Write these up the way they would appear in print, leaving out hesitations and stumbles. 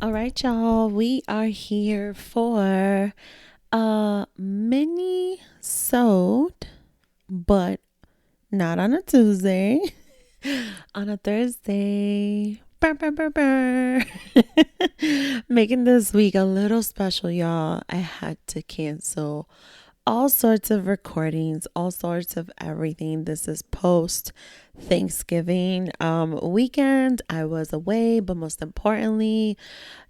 All right, y'all. We are here for a mini-sode, but not on a Tuesday, on a Thursday. Burr, burr, burr, burr. Making this week a little special, y'all. I had to cancel all sorts of recordings, all sorts of everything. This is post Thanksgiving weekend. I was away, but most importantly,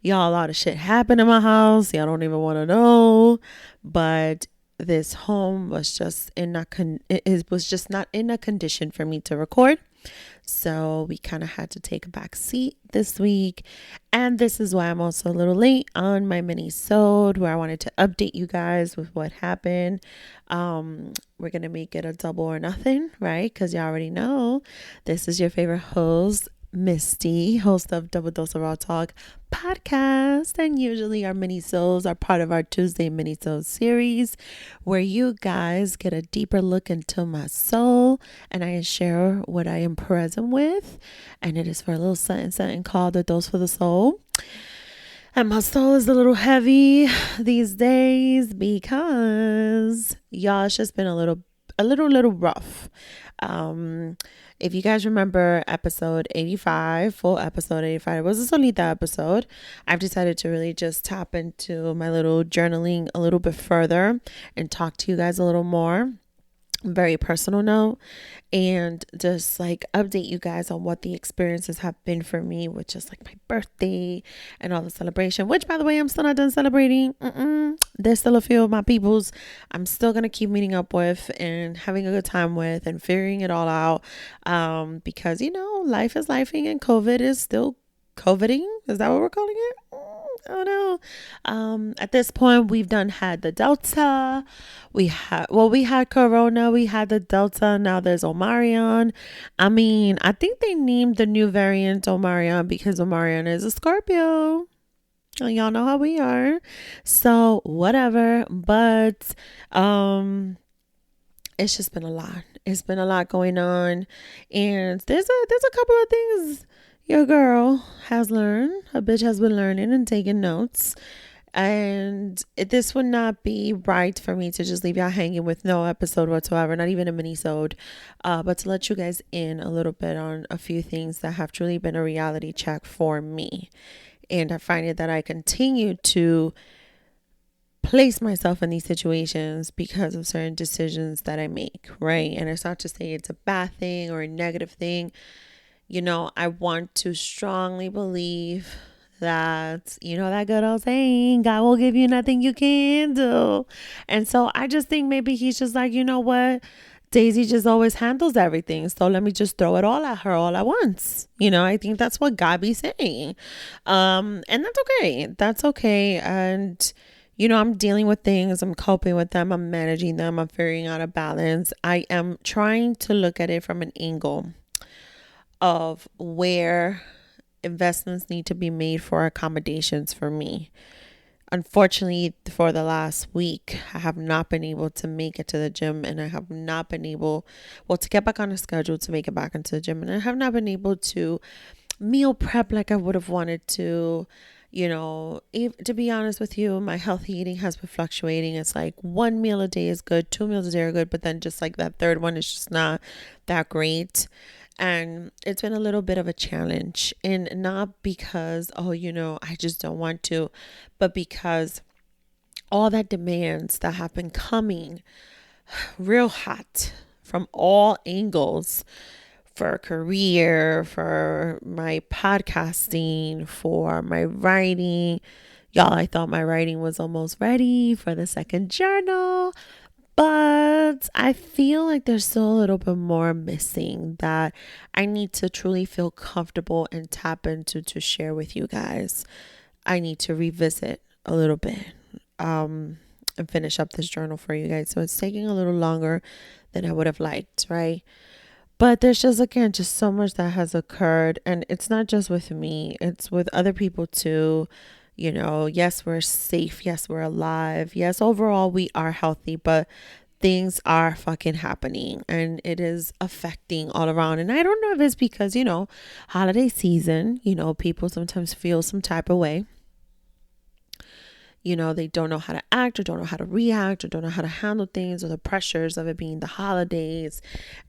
y'all, a lot of shit happened in my house. Y'all don't even want to know. But this home was just it was just not in a condition for me to record. So we kind of had to take a back seat this week. And this is why I'm also a little late on my mini-sode, where I wanted to update you guys with what happened. We're going to make it a double or nothing, right? Because you already know this is your favorite host, Misty, host of Double Dose of Raw Talk podcast. And usually our mini-sodes are part of our Tuesday mini-sode series, where you guys get a deeper look into my soul and I share what I am present with. And it is for a little something called a dose for the soul. And my soul is a little heavy these days because y'all, it's just been a little rough. If you guys remember episode 85, full episode 85, it was a Solita episode. I've decided to really just tap into my little journaling a little bit further and talk to you guys a little more. Very personal note, and just like update you guys on what the experiences have been for me with just like my birthday and all the celebration, which by the way, I'm still not done celebrating. There's still a few of my peoples I'm still gonna keep meeting up with and having a good time with and figuring it all out, because life is lifing and COVID is still COVIDing. Is that what we're calling it? Oh no. At this point, we've had the Delta. We had Corona. We had the Delta. Now there's Omarion. I mean, I think they named the new variant Omarion because Omarion is a Scorpio. And y'all know how we are. So whatever. But it's just been a lot. It's been a lot going on, and there's a couple of things your girl has learned. A bitch has been learning and taking notes. And this would not be right for me to just leave y'all hanging with no episode whatsoever, not even a mini-sode, but to let you guys in a little bit on a few things that have truly been a reality check for me. And I find it that I continue to place myself in these situations because of certain decisions that I make, right? And it's not to say it's a bad thing or a negative thing. I want to strongly believe that, that good old saying, God will give you nothing you can do. And so I just think maybe he's just like, you know what? Daisy just always handles everything. So let me just throw it all at her all at once. I think that's what God be saying. And that's okay. That's okay. And, I'm dealing with things. I'm coping with them. I'm managing them. I'm figuring out a balance. I am trying to look at it from an angle of where investments need to be made for accommodations for me. Unfortunately, for the last week, I have not been able to make it to the gym, and I have not been able, to get back on a schedule to make it back into the gym. And I have not been able to meal prep like I would have wanted to. To be honest with you, my healthy eating has been fluctuating. It's like 1 meal a day is good, 2 meals a day are good, but then just like that third one is just not that great. And it's been a little bit of a challenge, and not because, I just don't want to, but because all that demands that have been coming real hot from all angles for a career, for my podcasting, for my writing. Y'all, I thought my writing was almost ready for the second journal. But I feel like there's still a little bit more missing that I need to truly feel comfortable and tap into to share with you guys. I need to revisit a little bit and finish up this journal for you guys. So it's taking a little longer than I would have liked, right? But there's just so much that has occurred. And it's not just with me, it's with other people too. Yes, we're safe. Yes, we're alive. Yes, overall, we are healthy, but things are fucking happening and it is affecting all around. And I don't know if it's because, holiday season, people sometimes feel some type of way. They don't know how to act or don't know how to react or don't know how to handle things, or the pressures of it being the holidays.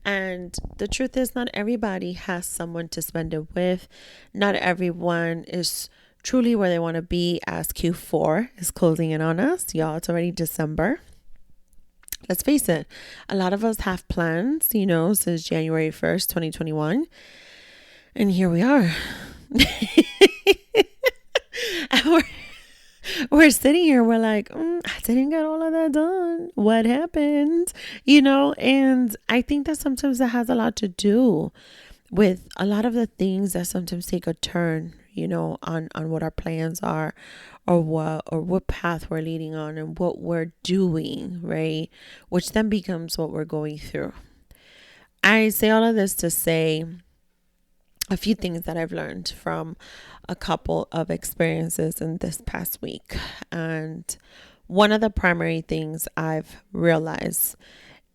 And the truth is, not everybody has someone to spend it with. Not everyone is truly where they want to be as Q4 is closing in on us. Y'all, it's already December. Let's face it, a lot of us have plans, since January 1st, 2021. And here we are. And we're sitting here, we're like, I didn't get all of that done. What happened? And I think that sometimes that has a lot to do with a lot of the things that sometimes take a turn, on what our plans are, or what path we're leading on, and what we're doing, right? Which then becomes what we're going through. I say all of this to say a few things that I've learned from a couple of experiences in this past week. And one of the primary things I've realized,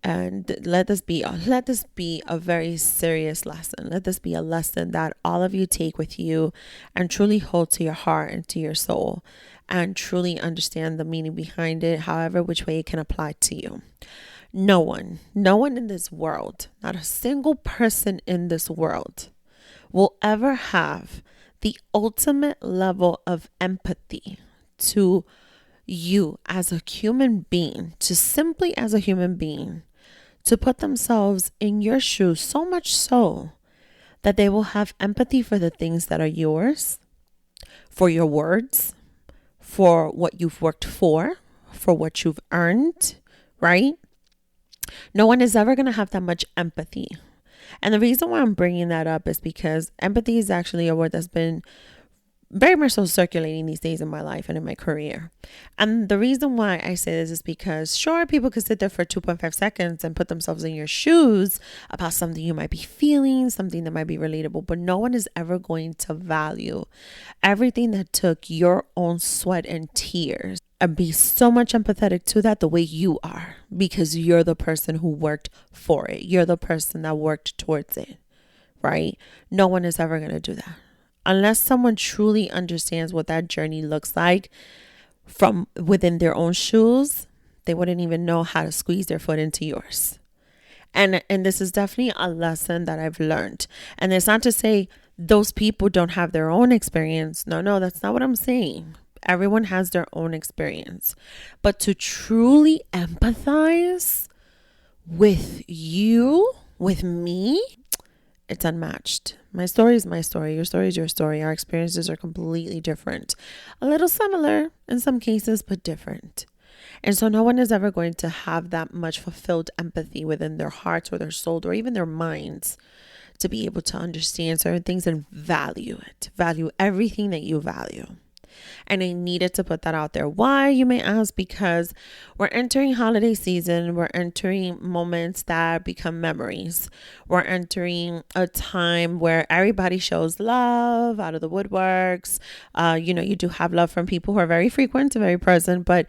and let this be a very serious lesson. Let this be a lesson that all of you take with you and truly hold to your heart and to your soul, and truly understand the meaning behind it, however which way it can apply to you. No one in this world, not a single person in this world, will ever have the ultimate level of empathy to you as a human being, to put themselves in your shoes, so much so that they will have empathy for the things that are yours, for your words, for what you've worked for what you've earned, right? No one is ever going to have that much empathy. And the reason why I'm bringing that up is because empathy is actually a word that's been very much so circulating these days in my life and in my career. And the reason why I say this is because, sure, people could sit there for 2.5 seconds and put themselves in your shoes about something you might be feeling, something that might be relatable, but no one is ever going to value everything that took your own sweat and tears and be so much empathetic to that the way you are, because you're the person who worked for it. You're the person that worked towards it, right? No one is ever going to do that. Unless someone truly understands what that journey looks like from within their own shoes, they wouldn't even know how to squeeze their foot into yours. And this is definitely a lesson that I've learned. And it's not to say those people don't have their own experience. No, that's not what I'm saying. Everyone has their own experience. But to truly empathize with you, with me, it's unmatched. My story is my story. Your story is your story. Our experiences are completely different. A little similar in some cases, but different. And so no one is ever going to have that much fulfilled empathy within their hearts or their soul or even their minds to be able to understand certain things and value it. Value everything that you value. And I needed to put that out there. Why, you may ask? Because we're entering holiday season. We're entering moments that become memories. We're entering a time where everybody shows love out of the woodworks. You do have love from people who are very frequent and very present, but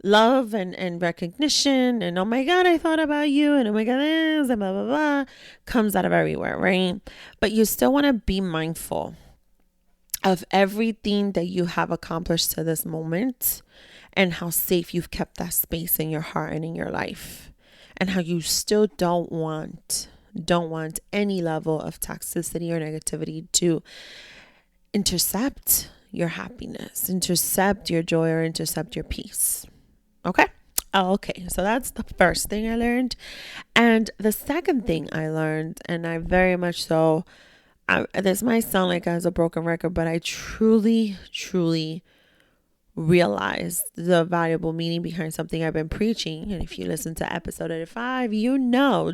love and recognition and, oh my God, I thought about you, and oh my God, this, and blah, blah, blah, comes out of everywhere, right? But you still want to be mindful of everything that you have accomplished to this moment, and how safe you've kept that space in your heart and in your life, and how you still don't want any level of toxicity or negativity to intercept your happiness, intercept your joy, or intercept your peace. Okay, so that's the first thing I learned. And the second thing I learned, and I very much so, this might sound like as a broken record, but I truly realized the valuable meaning behind something I've been preaching. And if you listen to episode 85,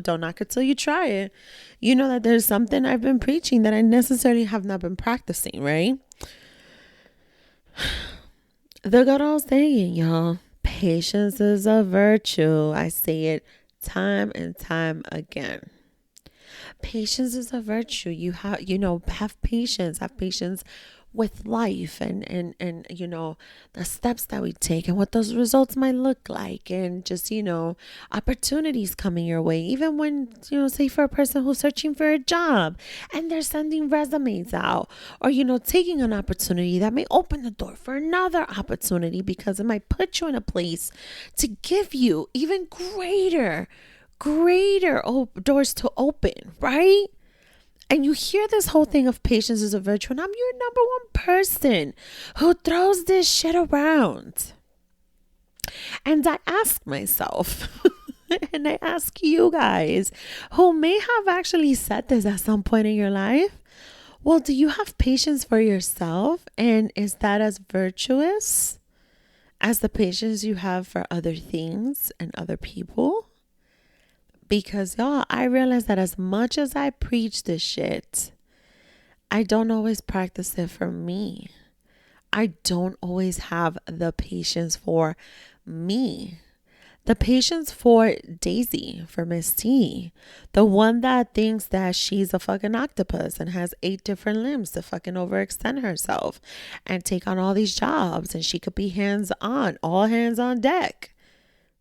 don't knock it till you try it. You know that there's something I've been preaching that I necessarily have not been practicing, right? The good old saying, y'all, patience is a virtue. I say it time and time again. Patience is a virtue. Have patience. Have patience with life and the steps that we take and what those results might look like, and just opportunities coming your way, even when say for a person who's searching for a job and they're sending resumes out, or taking an opportunity that may open the door for another opportunity, because it might put you in a place to give you even greater doors to open, right? And you hear this whole thing of patience is a virtue, and I'm your number one person who throws this shit around. And I ask myself, and I ask you guys who may have actually said this at some point in your life, well, do you have patience for yourself? And is that as virtuous as the patience you have for other things and other people? Because y'all, I realize that as much as I preach this shit, I don't always practice it for me. I don't always have the patience for me. The patience for Daisy, for Miss T, the one that thinks that she's a fucking octopus and has 8 different limbs to fucking overextend herself and take on all these jobs, and she could be hands on, all hands on deck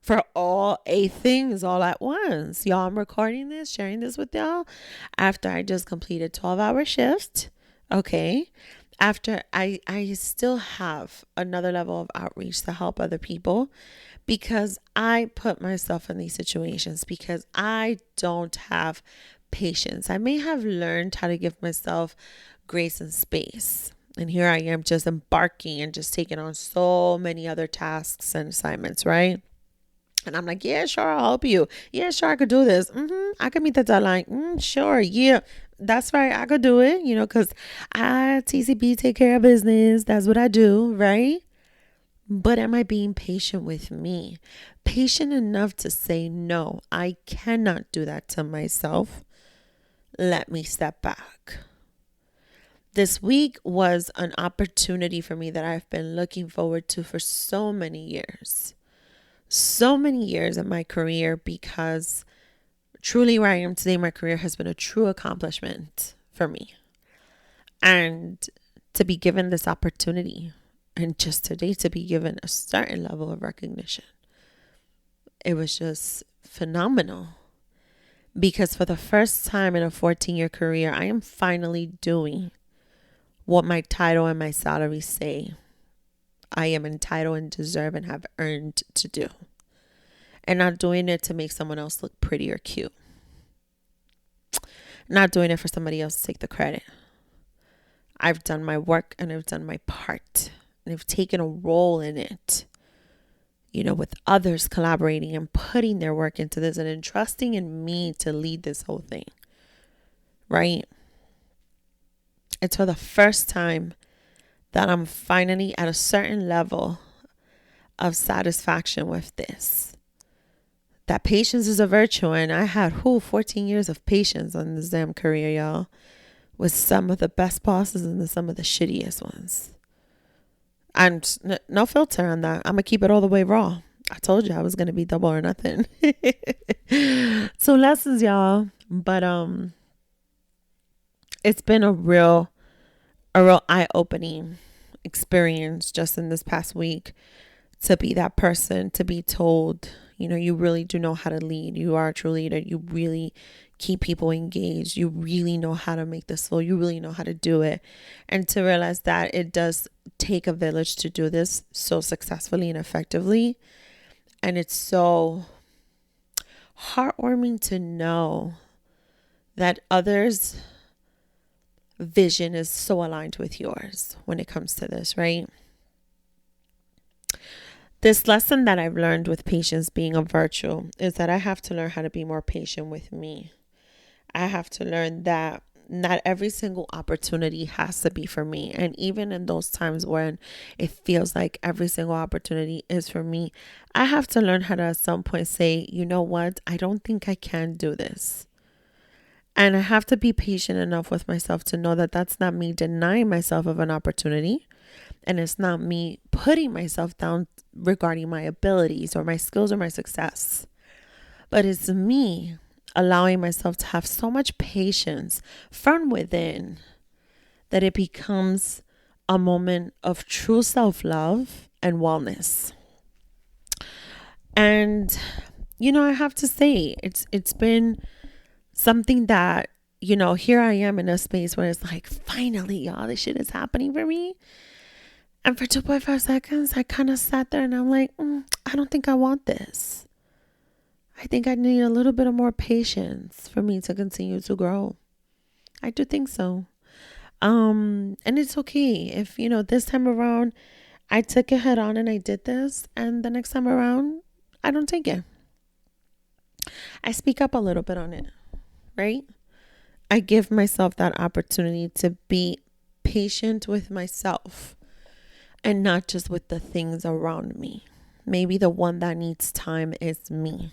for all 8 things all at once. Y'all, I'm recording this, sharing this with y'all after I just completed 12-hour shift. Okay. After I still have another level of outreach to help other people, because I put myself in these situations because I don't have patience. I may have learned how to give myself grace and space. And here I am just embarking and just taking on so many other tasks and assignments, right? And I'm like, yeah, sure, I'll help you. Yeah, sure, I could do this. I could meet the deadline. Sure, yeah, that's right, I could do it, because I, TCB, take care of business. That's what I do, right? But am I being patient with me? Patient enough to say, no, I cannot do that to myself. Let me step back. This week was an opportunity for me that I've been looking forward to for so many years. So many years in my career, because truly where I am today, my career has been a true accomplishment for me. And to be given this opportunity, and just today to be given a certain level of recognition, it was just phenomenal. Because for the first time in a 14-year career, I am finally doing what my title and my salary say I am entitled and deserve and have earned to do. And not doing it to make someone else look pretty or cute. Not doing it for somebody else to take the credit. I've done my work and I've done my part. And I've taken a role in it. With others collaborating and putting their work into this and entrusting in me to lead this whole thing. Right? It's for the first time that I'm finally at a certain level of satisfaction with this. That patience is a virtue, and I had 14 years of patience on this damn career, y'all, with some of the best bosses and some of the shittiest ones. And no filter on that. I'm gonna keep it all the way raw. I told you I was gonna be double or nothing. So lessons, y'all, but it's been a real eye-opening experience just in this past week to be that person, to be told, you really do know how to lead. You are a true leader. You really keep people engaged. You really know how to make this flow. You really know how to do it. And to realize that it does take a village to do this so successfully and effectively. And it's so heartwarming to know that others' vision is so aligned with yours when it comes to this, right? This lesson that I've learned with patience being a virtue is that I have to learn how to be more patient with me. I have to learn that not every single opportunity has to be for me. And even in those times when it feels like every single opportunity is for me, I have to learn how to at some point say, you know what? I don't think I can do this. And I have to be patient enough with myself to know that that's not me denying myself of an opportunity. And it's not me putting myself down regarding my abilities or my skills or my success. But it's me allowing myself to have so much patience from within that it becomes a moment of true self-love and wellness. And I have to say it's been something that, here I am in a space where it's like, finally, y'all, this shit is happening for me. And for 2.5 seconds, I kind of sat there and I'm like, I don't think I want this. I think I need a little bit of more patience for me to continue to grow. I do think so. And it's okay if, this time around I took it head on and I did this, and the next time around I don't take it. I speak up a little bit on it, right? I give myself that opportunity to be patient with myself and not just with the things around me. Maybe the one that needs time is me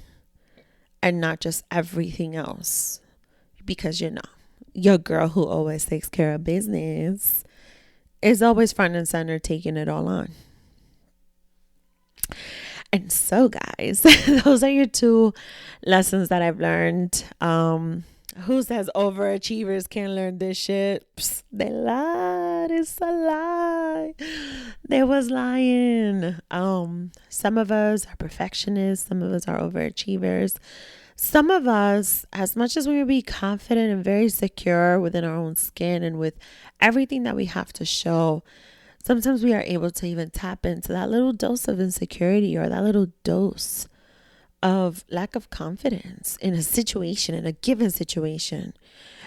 and not just everything else. Because, your girl who always takes care of business is always front and center taking it all on. And so, guys, those are your two lessons that I've learned. Who says overachievers can't learn this shit? Psst, they lied. It's a lie. They was lying. Some of us are perfectionists. Some of us are overachievers. Some of us, as much as we may be confident and very secure within our own skin and with everything that we have to show, sometimes we are able to even tap into that little dose of insecurity or that little dose of lack of confidence in a situation, in a given situation.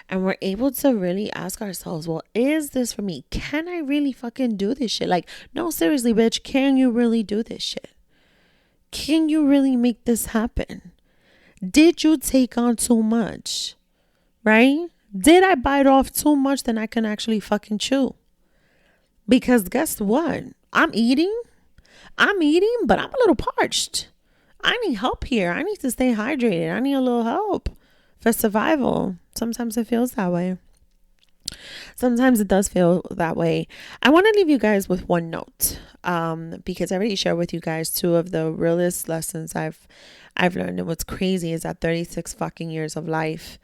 And we're able to really ask ourselves, well, is this for me? Can I really fucking do this shit? Like, no, seriously, bitch, can you really do this shit? Can you really make this happen? Did you take on too much? Right? Did I bite off too much than I can actually fucking chew? Because guess what? I'm eating, but I'm a little parched. I need help here. I need to stay hydrated. I need a little help for survival. Sometimes it feels that way. Sometimes it does feel that way. I want to leave you guys with one note, because I already shared with you guys two of the realest lessons I've learned. And what's crazy is that 36 fucking years of life,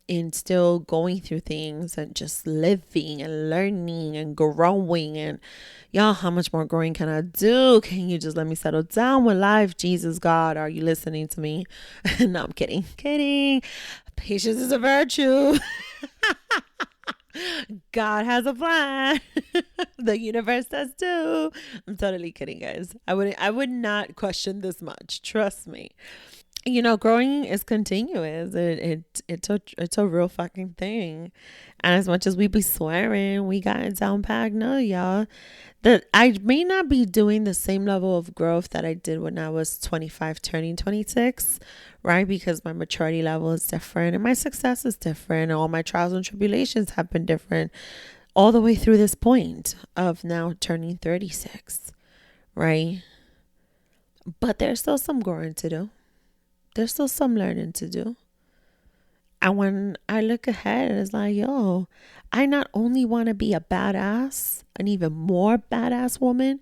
in still going through things and just living and learning and growing. And y'all, how much more growing can I do? Can you just let me settle down with life? Jesus, God, are you listening to me? No, I'm kidding. Patience is a virtue. God has a plan. The universe does too. I'm totally kidding, guys. I would not question this much. Trust me. Growing is continuous. It's a real fucking thing. And as much as we be swearing, we got it down packed. No, y'all, that I may not be doing the same level of growth that I did when I was 25, turning 26, right? Because my maturity level is different and my success is different. All my trials and tribulations have been different all the way through this point of now turning 36, right? But there's still some growing to do. There's still some learning to do. And when I look ahead, it's like, yo, I not only want to be a badass, an even more badass woman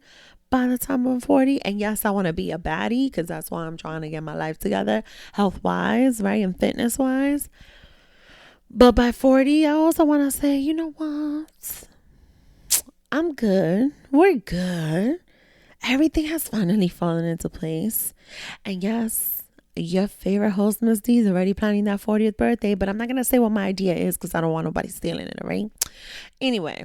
by the time I'm 40. And yes, I want to be a baddie because that's why I'm trying to get my life together, health-wise, right, and fitness-wise. But by 40, I also want to say, you know what? I'm good. We're good. Everything has finally fallen into place. And yes, your favorite host, Miss D, is already planning that 40th birthday, but I'm not going to say what my idea is because I don't want nobody stealing it, all right? Anyway,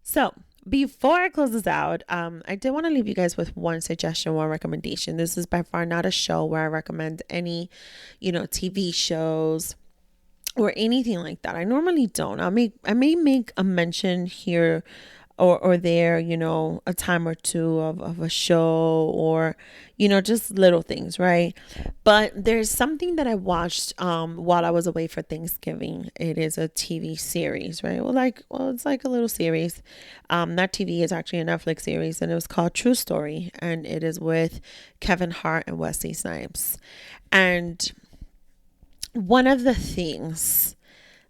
so before I close this out, I did want to leave you guys with one suggestion, one recommendation. This is by far not a show where I recommend any, TV shows or anything like that. I normally don't. I may make a mention here or there, a time or two of a show or, just little things, right? But there's something that I watched while I was away for Thanksgiving. It is a TV series, right? It's like a little series. That TV is actually a Netflix series, and it was called True Story, and it is with Kevin Hart and Wesley Snipes. And one of the things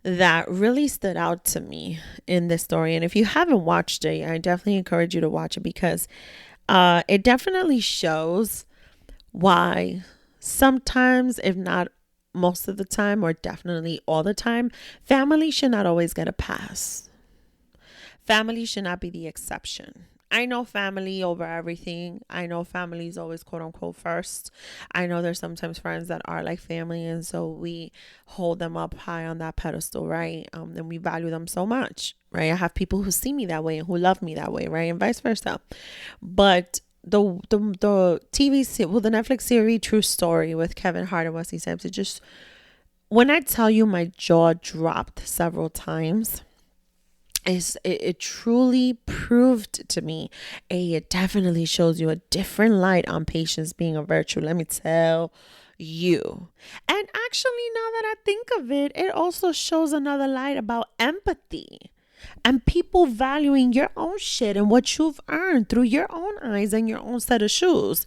that really stood out to me in this story, and if you haven't watched it, I definitely encourage you to watch it because it definitely shows why sometimes, if not most of the time, or definitely all the time, family should not always get a pass. Family should not be the exception. I know family over everything. I know family is always quote unquote first. I know there's sometimes friends that are like family, and so we hold them up high on that pedestal, right? And we value them so much, right? I have people who see me that way and who love me that way, right? And vice versa. But the the Netflix series True Story with Kevin Hart and Wesley Snipes, it just, when I tell you my jaw dropped several times, it truly proved to me, it definitely shows you a different light on patience being a virtue. Let me tell you. And actually, now that I think of it, it also shows another light about empathy and people valuing your own shit and what you've earned through your own eyes and your own set of shoes.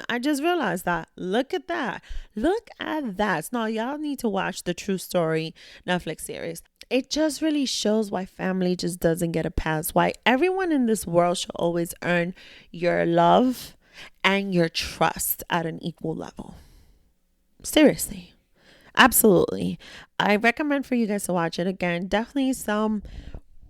I just realized that. Look at that. Look at that. Now, y'all need to watch the True Story Netflix series. It just really shows why family just doesn't get a pass. Why everyone in this world should always earn your love and your trust at an equal level. Seriously. Absolutely. I recommend for you guys to watch it. Again, definitely some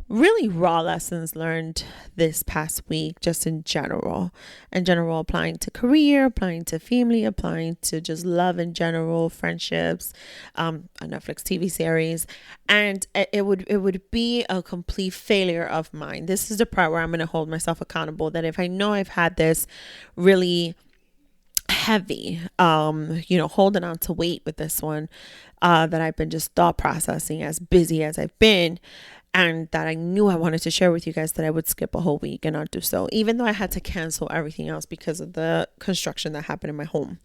really raw lessons learned this past week, just in general, applying to career, applying to family, applying to just love in general, friendships, a Netflix TV series. And it would be a complete failure of mine. This is the part where I'm going to hold myself accountable, that if I know I've had this really heavy, holding on to weight with this one, that I've been just thought processing, as busy as I've been, and that I knew I wanted to share with you guys, that I would skip a whole week and not do so, even though I had to cancel everything else because of the construction that happened in my home.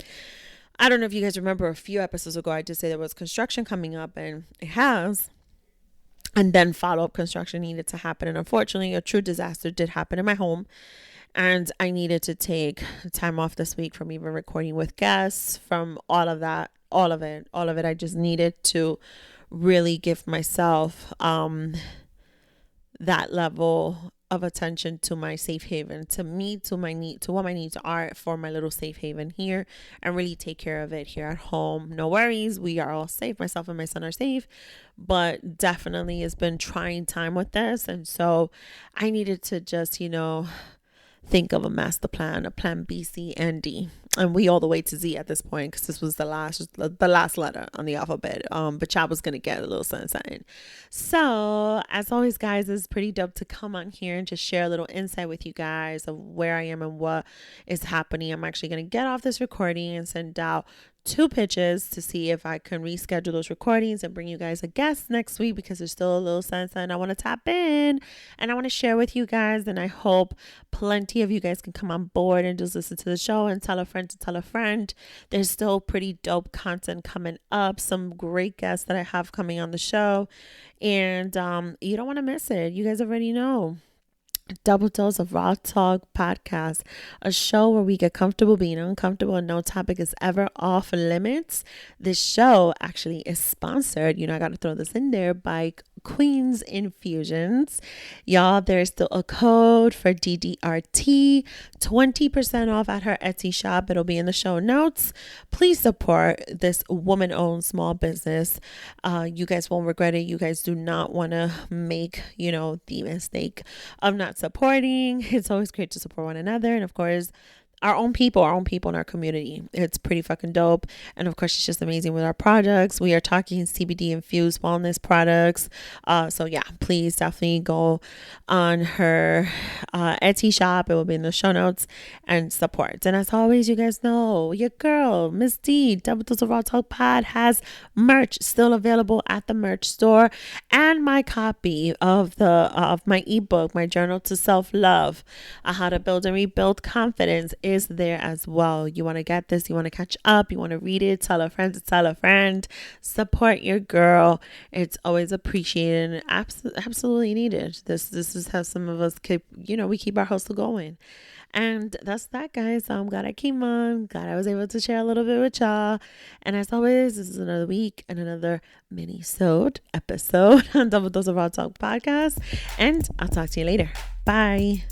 I don't know if you guys remember, a few episodes ago, I did say there was construction coming up, and it has. And then follow-up construction needed to happen. And unfortunately, a true disaster did happen in my home. And I needed to take time off this week from even recording with guests, from all of that, all of it. I just needed to really give myself that level of attention to my safe haven, to me, to my need, to what my needs are for my little safe haven here, and really take care of it here at home. No worries, we are all safe. Myself and my son are safe, but definitely it's been trying time with this, and so I needed to just, think of a master plan, a plan B, C, and D, and we all the way to Z at this point, because this was the last letter on the alphabet. But y'all was gonna get a little something. So as always, guys, it's pretty dope to come on here and just share a little insight with you guys of where I am and what is happening. I'm actually gonna get off this recording and send out 2 pitches to see if I can reschedule those recordings and bring you guys a guest next week, because there's still a little sense and I want to tap in and I want to share with you guys, and I hope plenty of you guys can come on board and just listen to the show and tell a friend to tell a friend. There's still pretty dope content coming up, some great guests that I have coming on the show, and you don't want to miss it. You guys already know. Double Dose of Raw Talk podcast, a show where we get comfortable being uncomfortable and no topic is ever off limits. This show actually is sponsored, I got to throw this in there, by Queen's Infusions. Y'all, there's still a code for DDRT, 20% off at her Etsy shop. It'll be in the show notes. Please support this woman-owned small business. You guys won't regret it. You guys do not want to make, the mistake of not supporting. It's always great to support one another, and of course our own people in our community. It's pretty fucking dope. And of course, it's just amazing with our products. We are talking CBD infused wellness products. So yeah, please definitely go on her Etsy shop. It will be in the show notes, and support. And as always, you guys know, your girl, Miss D, Double Dose of Raw Talk Pod, has merch still available at the merch store, and my copy of my ebook, my journal to self-love, how to build and rebuild confidence, is there as well. You want to get this, you want to catch up, you want to read it, tell a friend to tell a friend, support your girl. It's always appreciated and absolutely needed. This is how some of us keep, we keep our hustle going. And that's that, guys. So I'm glad I came on. Glad I was able to share a little bit with y'all. And as always, this is another week and another mini-sode episode on Double Dose of Raw Talk podcast. And I'll talk to you later. Bye.